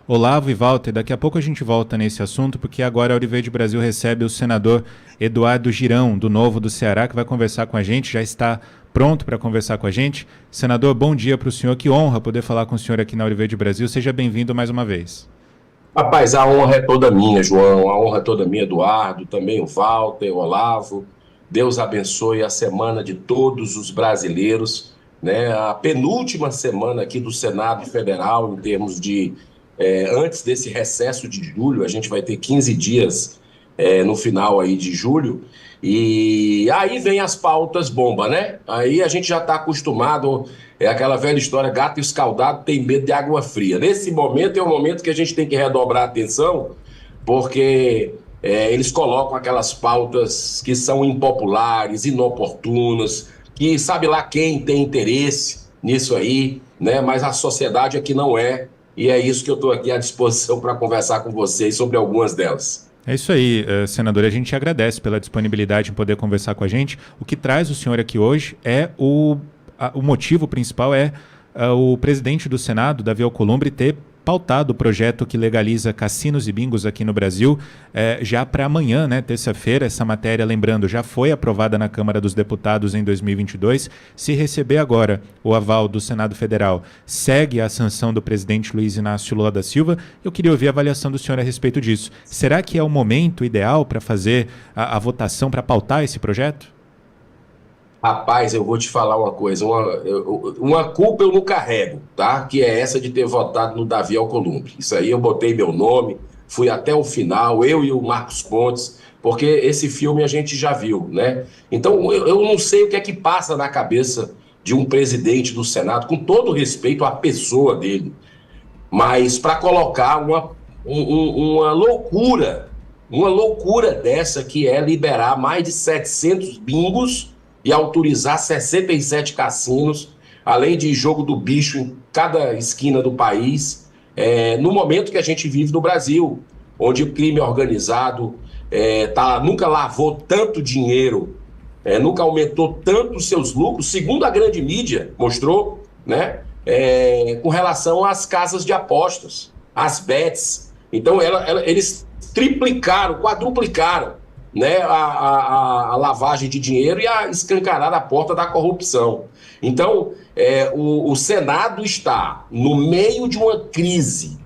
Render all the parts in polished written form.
Olavo e Walter, daqui a pouco a gente volta nesse assunto, porque agora a Auriverde Brasil recebe o senador Eduardo Girão, do Novo do Ceará, que vai conversar com a gente, já está pronto para conversar com a gente. Senador, bom dia para o senhor, que honra poder falar com o senhor aqui na Auriverde Brasil, seja bem-vindo mais uma vez. Rapaz, a honra é toda minha, João, a honra é toda minha, Eduardo, também o Walter, o Olavo. Deus abençoe a semana de todos os brasileiros, né? A penúltima semana aqui do Senado Federal, em termos de, antes desse recesso de julho, a gente vai ter 15 dias no final aí de julho, e aí vem as pautas bomba, né? Aí a gente já está acostumado, é aquela velha história, gato escaldado tem medo de água fria. Nesse momento é o momento que a gente tem que redobrar a atenção, porque eles colocam aquelas pautas que são impopulares, inoportunas, que sabe lá quem tem interesse nisso aí, né? Mas a sociedade aqui não é, e é isso que eu estou aqui à disposição para conversar com vocês sobre algumas delas. É isso aí, senador. A gente agradece pela disponibilidade em poder conversar com a gente. O que traz o senhor aqui hoje é o motivo principal é o presidente do Senado, Davi Alcolumbre, ter pautado o projeto que legaliza cassinos e bingos aqui no Brasil já para amanhã, né, terça-feira. Essa matéria, lembrando, já foi aprovada na Câmara dos Deputados em 2022. Se receber agora o aval do Senado Federal, segue a sanção do presidente Luiz Inácio Lula da Silva. Eu queria ouvir a avaliação do senhor a respeito disso. Será que é o momento ideal para fazer a votação, para pautar esse projeto? Rapaz, eu vou te falar uma coisa, uma culpa eu não carrego, tá? Que é essa de ter votado no Davi Alcolumbre. Isso aí eu botei meu nome, fui até o final, eu e o Marcos Pontes, porque esse filme a gente já viu, né? Então eu não sei o que é que passa na cabeça de um presidente do Senado, com todo respeito à pessoa dele, mas para colocar uma loucura dessa, que é liberar mais de 700 bingos e autorizar 67 cassinos, além de jogo do bicho em cada esquina do país, no momento que a gente vive no Brasil, onde o crime organizado nunca lavou tanto dinheiro, nunca aumentou tanto os seus lucros, segundo a grande mídia mostrou, né, com relação às casas de apostas, às bets. Então eles triplicaram, quadruplicaram, né, a lavagem de dinheiro e a escancarar a porta da corrupção. Então, o Senado está no meio de uma crise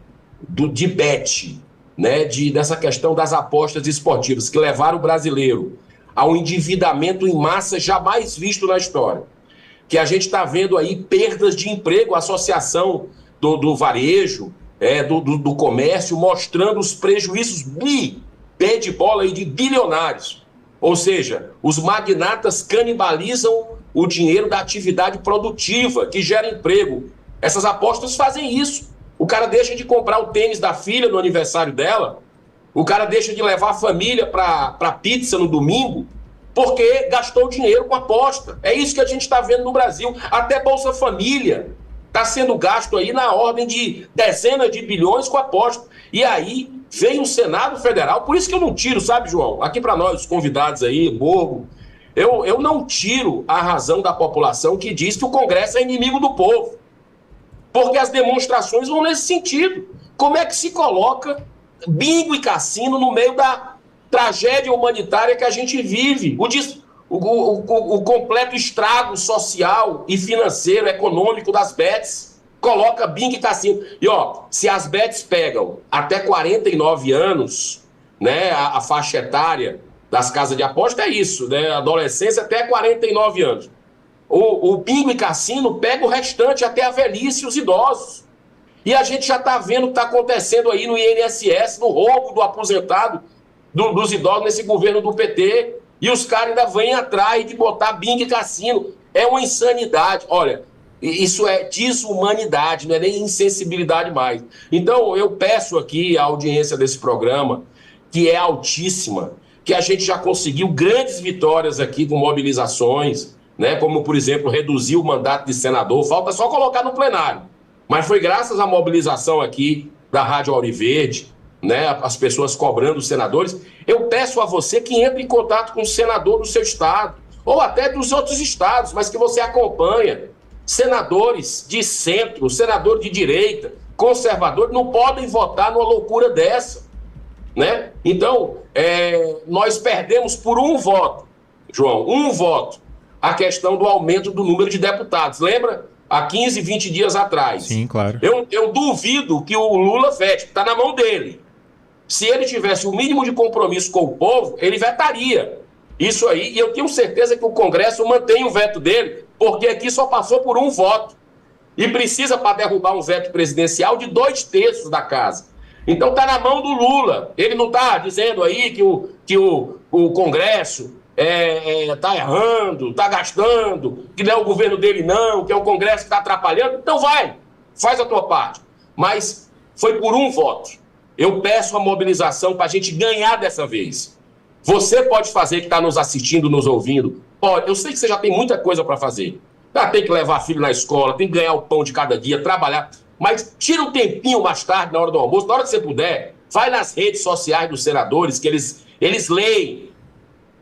de bet, né, dessa questão das apostas esportivas, que levaram o brasileiro a um endividamento em massa jamais visto na história. Que a gente está vendo aí perdas de emprego, a associação do varejo, do comércio, mostrando os prejuízos pé de bola aí de bilionários. Ou seja, os magnatas canibalizam o dinheiro da atividade produtiva que gera emprego. Essas apostas fazem isso. O cara deixa de comprar o tênis da filha no aniversário dela, o cara deixa de levar a família para pizza no domingo, porque gastou dinheiro com aposta. É isso que a gente está vendo no Brasil. Até Bolsa Família está sendo gasto aí na ordem de dezenas de bilhões com aposta. E aí vem o Senado Federal, por isso que eu não tiro, sabe, João? Aqui para nós, os convidados aí, Borgo, eu não tiro a razão da população que diz que o Congresso é inimigo do povo. Porque as demonstrações vão nesse sentido. Como é que se coloca bingo e cassino no meio da tragédia humanitária que a gente vive? O completo estrago social e financeiro, econômico das bets. Coloca bingo e cassino. E se as bets pegam até 49 anos, né, a faixa etária das casas de aposta é isso, né, adolescência até 49 anos. O bingo e cassino pega o restante até a velhice e os idosos. E a gente já está vendo o que está acontecendo aí no INSS, no roubo do aposentado, dos idosos nesse governo do PT. E os caras ainda vêm atrás de botar bingo e cassino. É uma insanidade. Olha, isso é desumanidade, não é nem insensibilidade mais. Então, eu peço aqui à audiência desse programa, que é altíssima, que a gente já conseguiu grandes vitórias aqui com mobilizações, né? Como, por exemplo, reduzir o mandato de senador, falta só colocar no plenário. Mas foi graças à mobilização aqui da Rádio Auriverde, né? As pessoas cobrando os senadores. Eu peço a você que entre em contato com o senador do seu estado, ou até dos outros estados, mas que você acompanha. Senadores de centro, senador de direita, conservadores não podem votar numa loucura dessa, né? Então, nós perdemos por um voto, João, um voto, a questão do aumento do número de deputados. Lembra? Há 15, 20 dias atrás. Sim, claro. Eu duvido que o Lula vete, está na mão dele. Se ele tivesse o mínimo de compromisso com o povo, ele vetaria isso aí. E eu tenho certeza que o Congresso mantém o veto dele, porque aqui só passou por um voto. E precisa, para derrubar um veto presidencial, de 2/3 da casa. Então está na mão do Lula. Ele não está dizendo aí que o Congresso está errando, está gastando, que não é o governo dele não, que é o Congresso que está atrapalhando. Então faz a tua parte. Mas foi por um voto. Eu peço a mobilização para a gente ganhar dessa vez. Você pode fazer, que está nos assistindo, nos ouvindo. Eu sei que você já tem muita coisa para fazer. Tem que levar filho na escola, tem que ganhar o pão de cada dia, trabalhar. Mas tira um tempinho mais tarde, na hora do almoço, na hora que você puder, vai nas redes sociais dos senadores, que eles leem,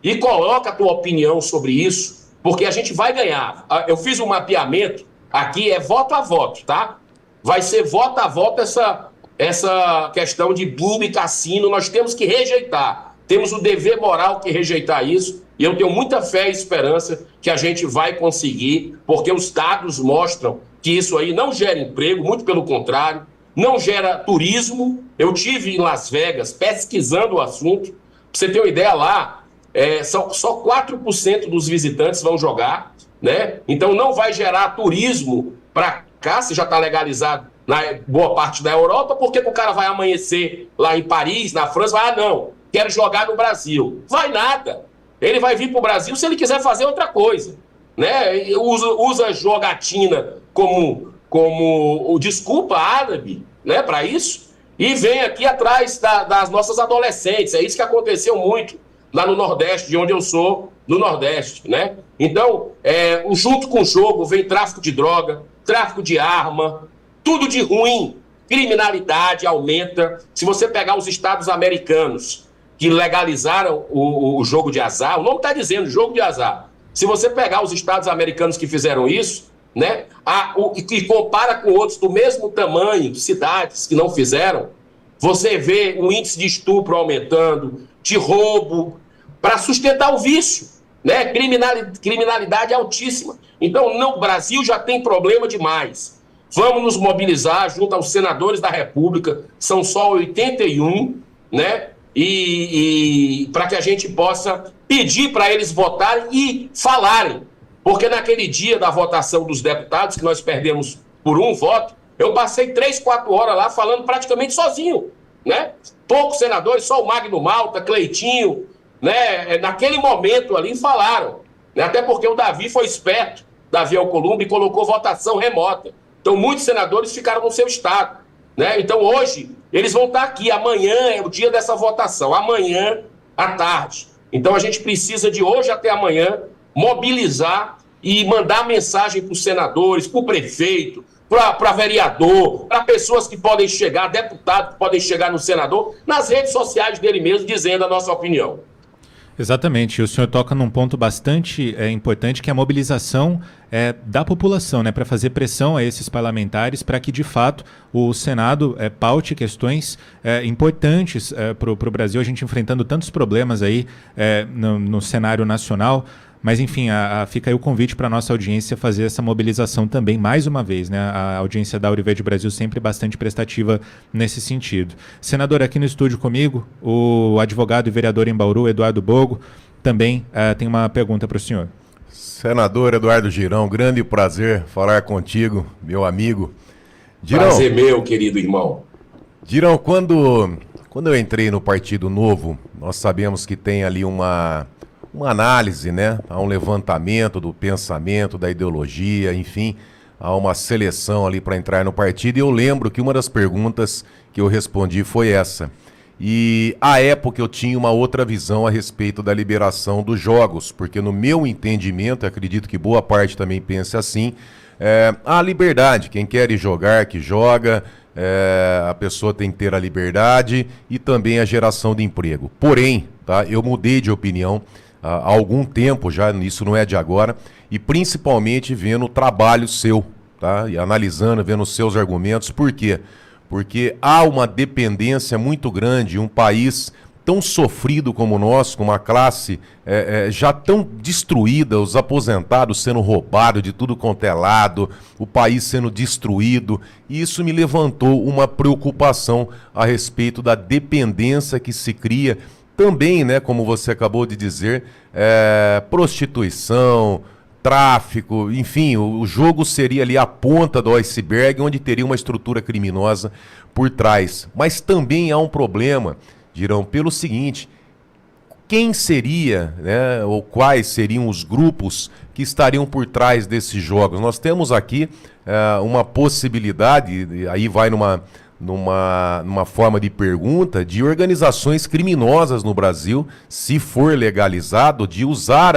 e coloca a tua opinião sobre isso, porque a gente vai ganhar. Eu fiz um mapeamento, aqui é voto a voto, tá? Vai ser voto a voto essa questão de bingo e cassino, nós temos que rejeitar. Temos o dever moral que rejeitar isso, e eu tenho muita fé e esperança que a gente vai conseguir, porque os dados mostram que isso aí não gera emprego, muito pelo contrário, não gera turismo. Eu tive em Las Vegas pesquisando o assunto, para você ter uma ideia lá, só 4% dos visitantes vão jogar, né? Então não vai gerar turismo para cá, se já está legalizado na boa parte da Europa, porque o cara vai amanhecer lá em Paris, na França, não, quero jogar no Brasil. Vai nada. Ele vai vir para o Brasil se ele quiser fazer outra coisa, né? Usa jogatina como desculpa árabe, né, para isso, e vem aqui atrás das nossas adolescentes. É isso que aconteceu muito lá no Nordeste, de onde eu sou, no Nordeste, né? Então, junto com o jogo vem tráfico de droga, tráfico de arma, tudo de ruim, criminalidade aumenta. Se você pegar os estados americanos que legalizaram o jogo de azar, o nome está dizendo jogo de azar. Se você pegar os estados americanos que fizeram isso, né, e compara com outros do mesmo tamanho, cidades que não fizeram, você vê o índice de estupro aumentando, de roubo, para sustentar o vício, né? Criminalidade altíssima. Então, o Brasil já tem problema demais. Vamos nos mobilizar junto aos senadores da República, são só 81, né? E para que a gente possa pedir para eles votarem e falarem. Porque naquele dia da votação dos deputados, que nós perdemos por um voto, eu passei 3, 4 horas lá falando praticamente sozinho, né? Poucos senadores, só o Magno Malta, Cleitinho, né? Naquele momento ali falaram, né? Até porque o Davi foi esperto, Davi Alcolumbre, e colocou votação remota. Então muitos senadores ficaram no seu estado, né? Então hoje eles vão estar aqui, amanhã é o dia dessa votação, amanhã à tarde. Então a gente precisa de hoje até amanhã mobilizar e mandar mensagem para os senadores, para o prefeito, para vereador, para pessoas que podem chegar, deputados que podem chegar no senador, nas redes sociais dele mesmo, dizendo a nossa opinião. Exatamente, e o senhor toca num ponto bastante importante, que é a mobilização da população, né, para fazer pressão a esses parlamentares para que, de fato, o Senado paute questões importantes para o Brasil, a gente enfrentando tantos problemas aí no cenário nacional. Mas, enfim, fica aí o convite para a nossa audiência fazer essa mobilização também, mais uma vez, né? A audiência da Auriverde Brasil sempre bastante prestativa nesse sentido. Senador, aqui no estúdio comigo, o advogado e vereador em Bauru, Eduardo Bogo, também tem uma pergunta para o senhor. Senador Eduardo Girão, grande prazer falar contigo, meu amigo. Girão, prazer meu, querido irmão. Girão, quando eu entrei no Partido Novo, nós sabemos que tem ali uma análise, né? Há um levantamento do pensamento, da ideologia, enfim, há uma seleção ali para entrar no partido. E eu lembro que uma das perguntas que eu respondi foi essa. E à época eu tinha uma outra visão a respeito da liberação dos jogos, porque no meu entendimento, acredito que boa parte também pense assim, a liberdade, quem quer ir jogar, que joga, a pessoa tem que ter a liberdade e também a geração de emprego. Porém, tá, eu mudei de opinião há algum tempo já, isso não é de agora, e principalmente vendo o trabalho seu, tá? E analisando, vendo os seus argumentos. Por quê? porque há uma dependência muito grande, um país tão sofrido como o nosso, com uma classe já tão destruída, os aposentados sendo roubados de tudo quanto é lado, o país sendo destruído, e isso me levantou uma preocupação a respeito da dependência que se cria também, né, como você acabou de dizer, prostituição, tráfico, enfim, o jogo seria ali a ponta do iceberg, onde teria uma estrutura criminosa por trás. Mas também há um problema, Girão, pelo seguinte: quem seria, né, ou quais seriam os grupos que estariam por trás desses jogos? Nós temos aqui uma possibilidade, aí vai numa forma de pergunta, de organizações criminosas no Brasil, se for legalizado, de usar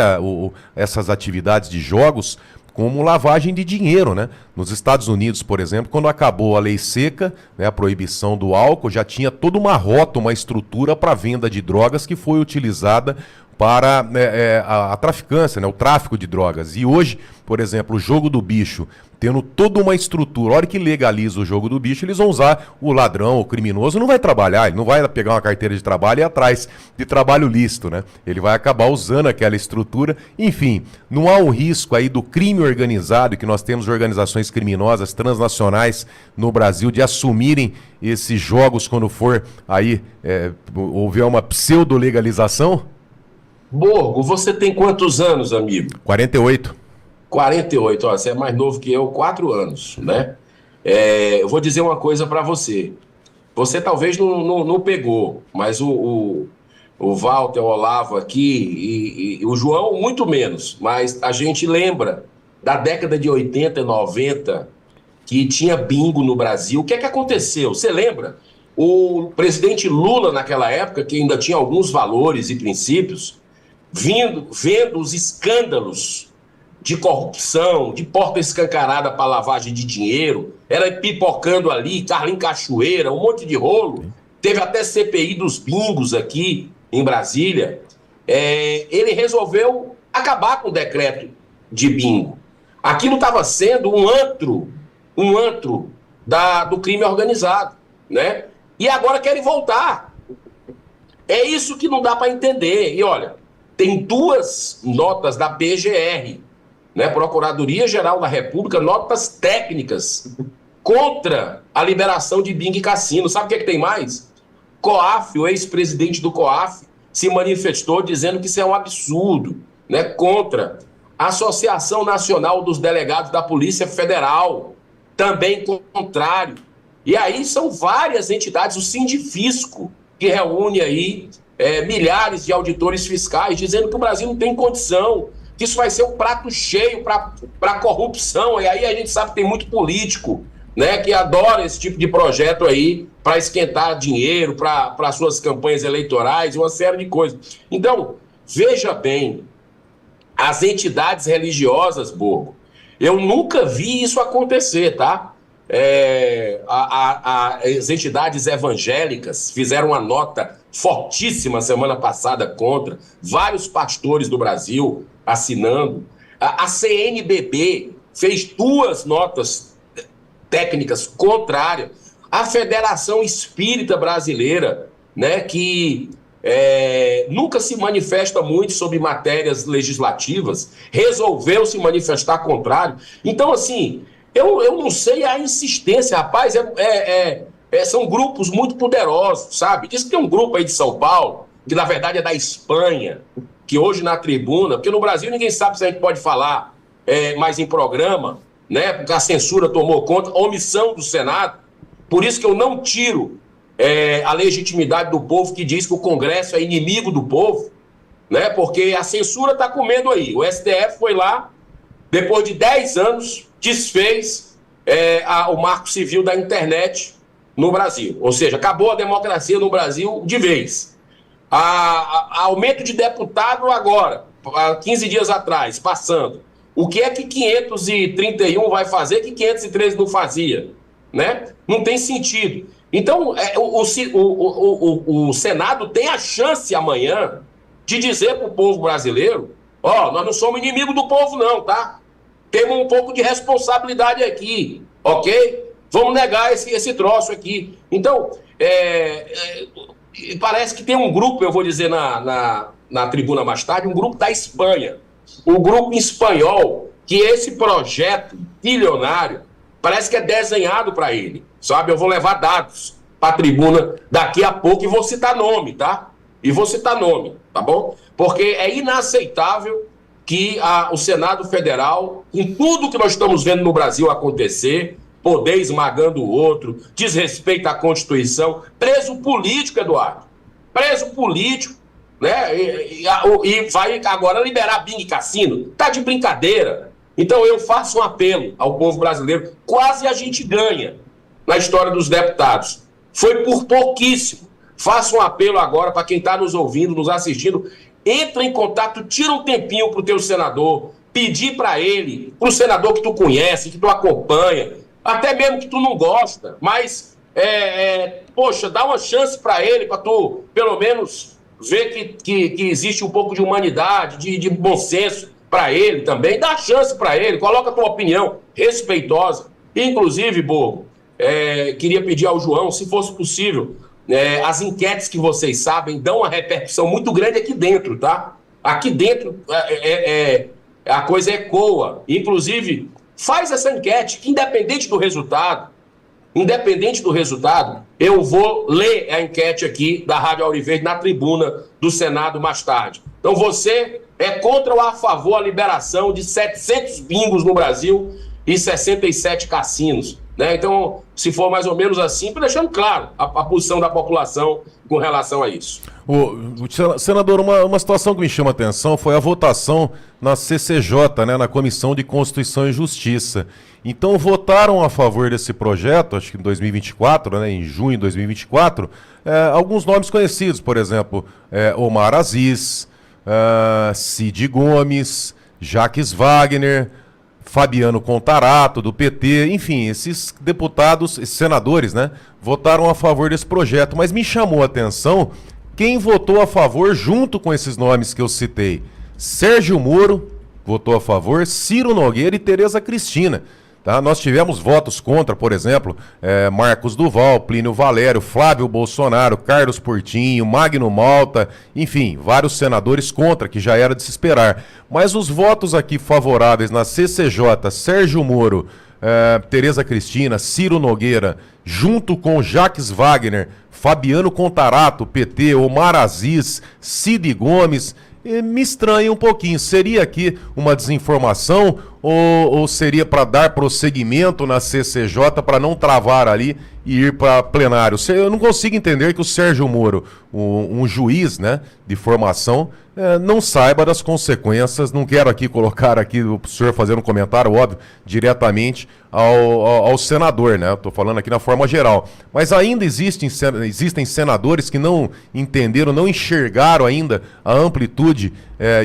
essas atividades de jogos como lavagem de dinheiro, né? Nos Estados Unidos, por exemplo, quando acabou a lei seca, né, a proibição do álcool, já tinha toda uma rota, uma estrutura para venda de drogas que foi utilizada para a traficância, né, o tráfico de drogas. E hoje, por exemplo, o jogo do bicho, tendo toda uma estrutura, a hora que legaliza o jogo do bicho, eles vão usar o ladrão, o criminoso, não vai trabalhar, ele não vai pegar uma carteira de trabalho e ir atrás de trabalho lícito, né? Ele vai acabar usando aquela estrutura. Enfim, não há um risco aí do crime organizado, que nós temos organizações criminosas transnacionais no Brasil, de assumirem esses jogos quando for aí houver uma pseudo-legalização? Borgo, você tem quantos anos, amigo? 48. 48, ó, você é mais novo que eu, 4 anos, né? Eu vou dizer uma coisa para você. Você talvez não pegou, mas o Walter, o Olavo aqui e o João muito menos, mas a gente lembra da década de 80 e 90 que tinha bingo no Brasil. O que é que aconteceu? Você lembra? O presidente Lula, naquela época, que ainda tinha alguns valores e princípios, vendo os escândalos de corrupção, de porta escancarada para lavagem de dinheiro, era pipocando ali, Carlinhos Cachoeira, um monte de rolo. Teve até CPI dos bingos aqui em Brasília. Ele resolveu acabar com o decreto de bingo. Aquilo estava sendo um antro do crime organizado, né? E agora querem voltar. É isso que não dá para entender. E olha, tem 2 notas da PGR, né, Procuradoria-Geral da República, notas técnicas contra a liberação de bingo e cassino. Sabe o que tem mais? COAF, o ex-presidente do COAF, se manifestou dizendo que isso é um absurdo, né, contra a Associação Nacional dos Delegados da Polícia Federal, também contrário. E aí são várias entidades, o Sindifisco, que reúne aí milhares de auditores fiscais, dizendo que o Brasil não tem condição, que isso vai ser um prato cheio para a corrupção. E aí a gente sabe que tem muito político, né, que adora esse tipo de projeto aí para esquentar dinheiro, para suas campanhas eleitorais, uma série de coisas. Então, veja bem, as entidades religiosas, Borgo, eu nunca vi isso acontecer, tá? As entidades evangélicas fizeram uma nota fortíssima semana passada contra, vários pastores do Brasil assinando. A CNBB fez 2 notas técnicas contrárias. A Federação Espírita Brasileira, né, que nunca se manifesta muito sobre matérias legislativas, resolveu se manifestar contrário. Então, assim, eu não sei a insistência, rapaz, são grupos muito poderosos, sabe? Diz que tem um grupo aí de São Paulo, que na verdade é da Espanha, que hoje na tribuna, porque no Brasil ninguém sabe se a gente pode falar mais em programa, né? Porque a censura tomou conta, omissão do Senado. Por isso que eu não tiro a legitimidade do povo que diz que o Congresso é inimigo do povo, né? Porque a censura está comendo aí. O STF foi lá, depois de 10 anos, desfez o marco civil da internet no Brasil. Ou seja, acabou a democracia no Brasil de vez. Aumento de deputado agora, 15 dias atrás, passando. O que é que 531 vai fazer que 513 não fazia? Né? Não tem sentido. Então, o Senado tem a chance amanhã de dizer para o povo brasileiro: nós não somos inimigo do povo não, tá? Temos um pouco de responsabilidade aqui, ok? Vamos negar esse troço aqui. Então, parece que tem um grupo, eu vou dizer na tribuna mais tarde, um grupo da Espanha, um grupo espanhol, que esse projeto bilionário parece que é desenhado para ele, sabe? Eu vou levar dados para a tribuna daqui a pouco e vou citar nome, tá? E vou citar nome, tá bom? Porque é inaceitável que o Senado Federal, com tudo que nós estamos vendo no Brasil acontecer, poder esmagando o outro, desrespeito à Constituição, preso político, Eduardo, preso político, né? E vai agora liberar bingo e cassino, tá de brincadeira. Então eu faço um apelo ao povo brasileiro, quase a gente ganha na história dos deputados, foi por pouquíssimo. Faço um apelo agora para quem está nos ouvindo, nos assistindo, entra em contato, tira um tempinho para o teu senador, pedir para ele, para o senador que tu conhece, que tu acompanha, até mesmo que tu não gosta, mas, poxa, dá uma chance para ele, para tu, pelo menos, ver que existe um pouco de humanidade, de bom senso para ele também. Dá chance para ele, coloca a tua opinião respeitosa. Inclusive, Borgo, queria pedir ao João, se fosse possível, as enquetes que vocês sabem dão uma repercussão muito grande aqui dentro, tá? Aqui dentro a coisa ecoa. Inclusive, faz essa enquete, que independente do resultado, eu vou ler a enquete aqui da Rádio Auriverde na tribuna do Senado mais tarde. Então você é contra ou a favor a liberação de 700 bingos no Brasil e 67 cassinos, né? Então, se for mais ou menos assim, deixando claro a posição da população com relação a isso. Senador, uma situação que me chama a atenção foi a votação na CCJ, né, na Comissão de Constituição e Justiça. Então, votaram a favor desse projeto, acho que em 2024, né, em junho de 2024, alguns nomes conhecidos, por exemplo, Omar Aziz, Cid Gomes, Jacques Wagner, Fabiano Contarato, do PT, enfim, esses deputados, esses senadores, né, votaram a favor desse projeto. Mas me chamou a atenção quem votou a favor junto com esses nomes que eu citei. Sérgio Moro votou a favor, Ciro Nogueira e Tereza Cristina. Tá? Nós tivemos votos contra, por exemplo, Marcos Duval, Plínio Valério, Flávio Bolsonaro, Carlos Portinho, Magno Malta, enfim, vários senadores contra, que já era de se esperar. Mas os votos aqui favoráveis na CCJ, Sérgio Moro, Tereza Cristina, Ciro Nogueira, junto com Jacques Wagner, Fabiano Contarato, PT, Omar Aziz, Cid Gomes, me estranha um pouquinho. Seria aqui uma desinformação ou seria para dar prosseguimento na CCJ para não travar ali e ir para plenário? Eu não consigo entender que o Sérgio Moro, um juiz, né, de formação, não saiba das consequências. Não quero aqui colocar aqui o senhor fazendo um comentário, óbvio, diretamente ao senador, né? Estou falando aqui na forma geral. Mas ainda existem senadores que não entenderam, não enxergaram ainda a amplitude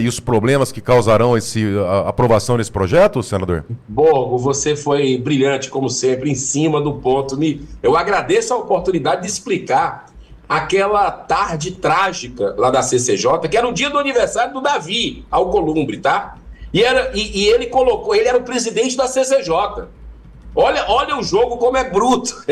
e os problemas que causarão a aprovação desse projeto, senador? Borgo, você foi brilhante, como sempre, em cima do ponto. Eu agradeço a oportunidade de explicar aquela tarde trágica lá da CCJ, que era o dia do aniversário do Davi Alcolumbre, tá? E ele colocou, ele era o presidente da CCJ. Olha o jogo como é bruto.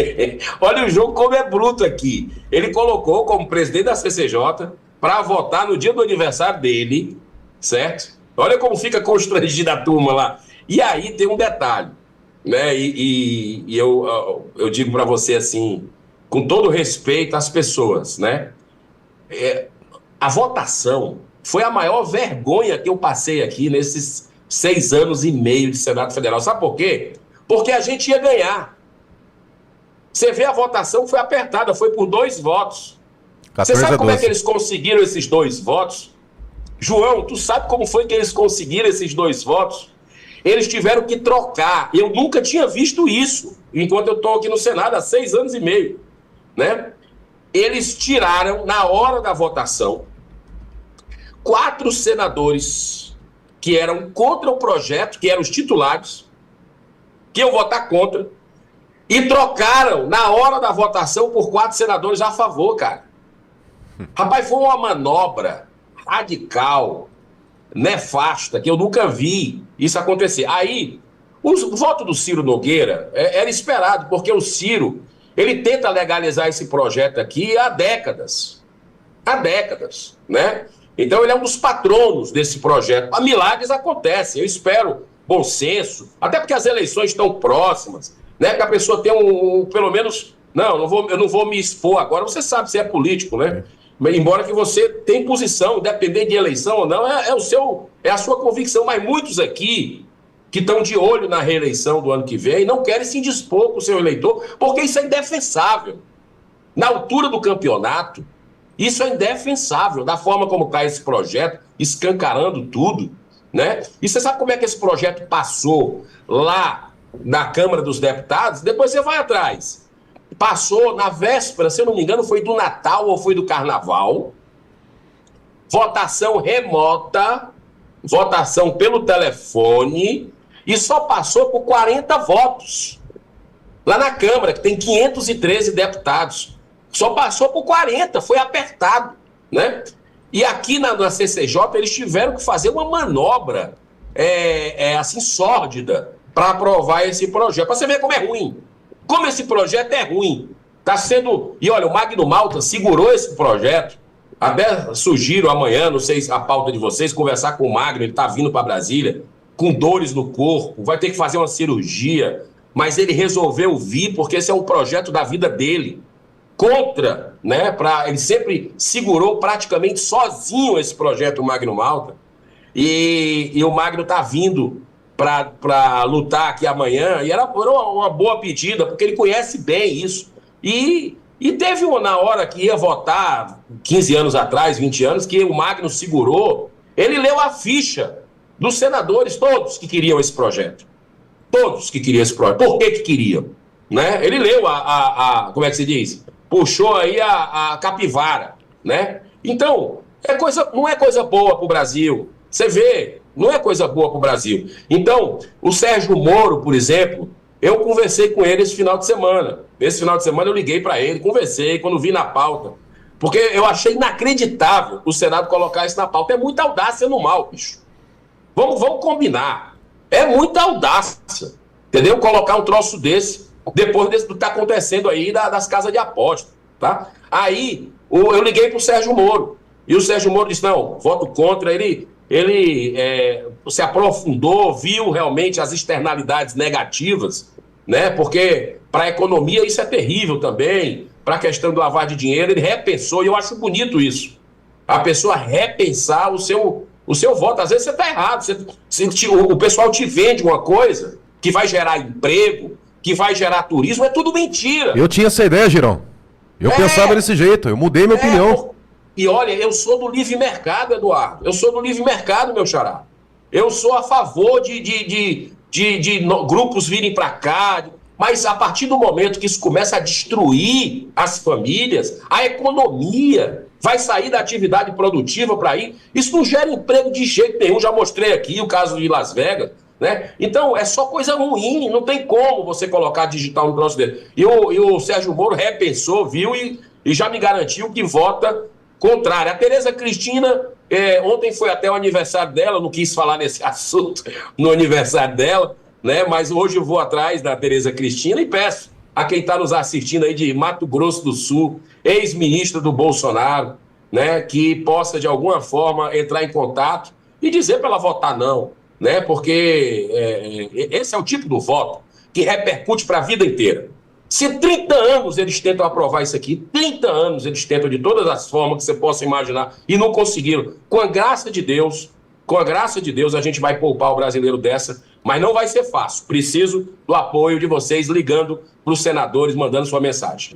Olha o jogo como é bruto aqui. Ele colocou como presidente da CCJ para votar no dia do aniversário dele, certo? Olha como fica constrangida a turma lá. E aí tem um detalhe, né? E eu digo para você assim, com todo respeito às pessoas, né? A votação foi a maior vergonha que eu passei aqui nesses 6 anos e meio de Senado Federal. Sabe por quê? Porque a gente ia ganhar. Você vê, a votação foi apertada, foi por 2 votos. Você sabe como é que eles conseguiram esses 2 votos? João, tu sabe como foi que eles conseguiram esses 2 votos? Eles tiveram que trocar. Eu nunca tinha visto isso, enquanto eu estou aqui no Senado há 6 anos e meio, né? Eles tiraram, na hora da votação, 4 senadores que eram contra o projeto, que eram os titulares, que iam votar contra, e trocaram, na hora da votação, por 4 senadores a favor, cara. Rapaz, foi uma manobra radical, nefasta, que eu nunca vi isso acontecer. Aí, O voto do Ciro Nogueira era esperado, porque o Ciro, ele tenta legalizar esse projeto aqui há décadas. Há décadas, né? Então ele é um dos patronos desse projeto. Milagres acontecem, eu espero bom senso, até porque as eleições estão próximas, né? Que a pessoa tem pelo menos, eu não vou me expor agora, você sabe se é político, né? Embora que você tenha posição, independente de eleição ou não, é a sua convicção, mas muitos aqui que estão de olho na reeleição do ano que vem não querem se indispor com o seu eleitor, porque isso é indefensável. Na altura do campeonato, isso é indefensável, da forma como está esse projeto, escancarando tudo, né? E você sabe como é que esse projeto passou lá na Câmara dos Deputados? Depois você vai atrás. Passou na véspera, se eu não me engano, foi do Natal ou foi do Carnaval. Votação remota, votação pelo telefone, e só passou por 40 votos. Lá na Câmara, que tem 513 deputados. Só passou por 40, foi apertado, né? E aqui na CCJ eles tiveram que fazer uma manobra assim sórdida para aprovar esse projeto. Para você ver como é ruim. Como esse projeto é ruim. Tá sendo... E olha, o Magno Malta segurou esse projeto. Até sugiro amanhã, não sei a pauta de vocês, conversar com o Magno, ele tá vindo para Brasília, com dores no corpo, vai ter que fazer uma cirurgia, mas ele resolveu vir porque esse é um projeto da vida dele. Contra, né? Ele sempre segurou praticamente sozinho esse projeto, o Magno Malta. E o Magno está vindo para lutar aqui amanhã, e era uma boa pedida, porque ele conhece bem isso. E teve na hora que ia votar, 15 anos atrás, 20 anos, que o Magno segurou, ele leu a ficha dos senadores, todos que queriam esse projeto. Todos que queriam esse projeto. Por que queriam? Né? Ele leu como é que se diz? Puxou aí a capivara, né? Então, não é coisa boa para o Brasil. Você vê, não é coisa boa para o Brasil. Então, o Sérgio Moro, por exemplo, eu conversei com ele esse final de semana. Esse final de semana eu liguei para ele, conversei, quando vi na pauta. Porque eu achei inacreditável o Senado colocar isso na pauta. É muita audácia no mal, bicho. Vamos combinar. É muita audácia, entendeu? Colocar um troço desse, depois do que está acontecendo aí das casas de aposta, tá? Aí, eu liguei para o Sérgio Moro, e o Sérgio Moro disse, não, voto contra. Ele se aprofundou, viu realmente as externalidades negativas, né? Porque para a economia isso é terrível também, para a questão do lavar de dinheiro, ele repensou, e eu acho bonito isso. A pessoa repensar o seu voto. Às vezes você está errado, o pessoal te vende uma coisa que vai gerar emprego, que vai gerar turismo, é tudo mentira. Eu tinha essa ideia, Girão. Eu pensava desse jeito, eu mudei minha opinião. E olha, eu sou do livre mercado, Eduardo. Eu sou do livre mercado, meu xará. Eu sou a favor de grupos virem para cá, mas a partir do momento que isso começa a destruir as famílias, a economia vai sair da atividade produtiva para ir. Isso não gera emprego de jeito nenhum. Já mostrei aqui o caso de Las Vegas, né? Então, é só coisa ruim. Não tem como você colocar digital no troço dele. E o Sérgio Moro repensou, viu e já me garantiu que vota contrário. A Tereza Cristina, ontem foi até o aniversário dela, não quis falar nesse assunto no aniversário dela, né? Mas hoje eu vou atrás da Tereza Cristina e peço a quem está nos assistindo aí de Mato Grosso do Sul, ex-ministra do Bolsonaro, né, que possa de alguma forma entrar em contato e dizer para ela votar não, né, porque esse é o tipo do voto que repercute para a vida inteira. Se 30 anos eles tentam aprovar isso aqui, 30 anos eles tentam de todas as formas que você possa imaginar e não conseguiram, com a graça de Deus, a gente vai poupar o brasileiro dessa, mas não vai ser fácil. Preciso do apoio de vocês ligando para os senadores, mandando sua mensagem.